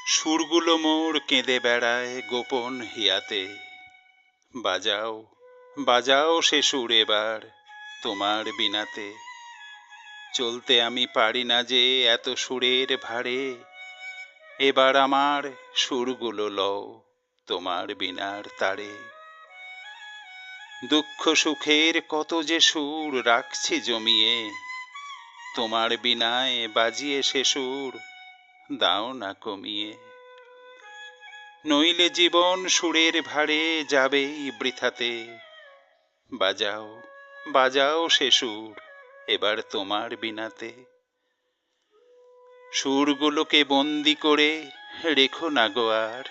সুরগুলো মোর কেঁদে বেড়ায় গোপন হিয়াতে। বাজাও বাজাও সে সুর এবার তোমার বিনাতে। চলতে আমি পারি না যে এত সুরের ভারে। এবার আমার সুরগুলো লও তোমার বিনার তারে। দুঃখ সুখের কত যে সুর রাখছি জমিয়ে, তোমার বিনায় বাজিয়ে সে সুর দাও না কমিয়ে। নইলে জীবন সুরের ভারে যাবেই বৃথাতে। বাজাও বাজাও সে সুর এবার তোমার বিনাতে। সুরগুলোকে বন্দি করে রেখো না গো আর।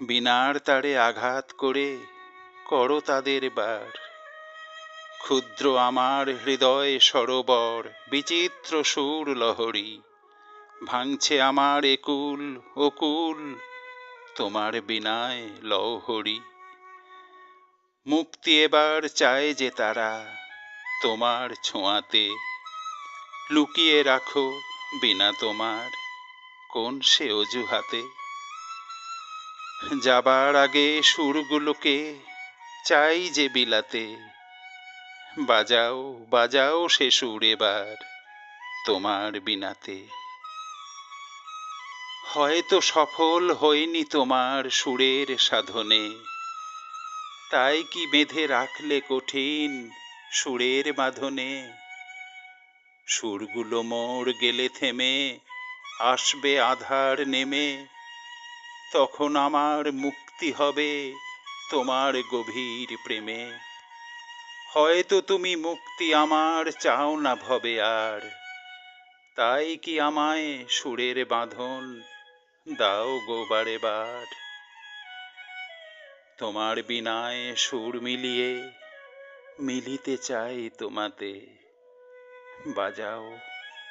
বিনার তারে আঘাত করে করো তাদের বার। ক্ষুদ্র আমার হৃদয় সরোবর বিচিত্র সুর লহরী। ভাঙছে আমার একুল ওকুল তোমার বিনায় লও হরি। মুক্তি এবার চায় যে তারা তোমার ছোঁয়াতে। লুকিয়ে রাখো বিনা তোমার কোন সে অজুহাতে। যাবার আগে সুরগুলোকে চাই যে বিলাতে। বাজাও বাজাও সে সুর এবার তোমার বিনাতে। হয়তো সফল হইনি তোমার সুরের সাধনে, তাই কি বেঁধে রাখলে কঠিন সুরের বাঁধনে। সুরগুলো মোর গেলে থেমে আসবে আধার নেমে। তখন আমার মুক্তি হবে তোমার গভীর প্রেমে। হয়তো তুমি মুক্তি আমার চাও না ভবে আর, তাই কি আমায় সুরের বাঁধন দাও গো বারে বার। তোমার বিনায় সুর মিলিয়ে মিলিতে চাই তোমাতে। বাজাও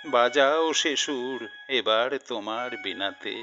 বাজাও সে সুর এবার তোমার বিনাতে।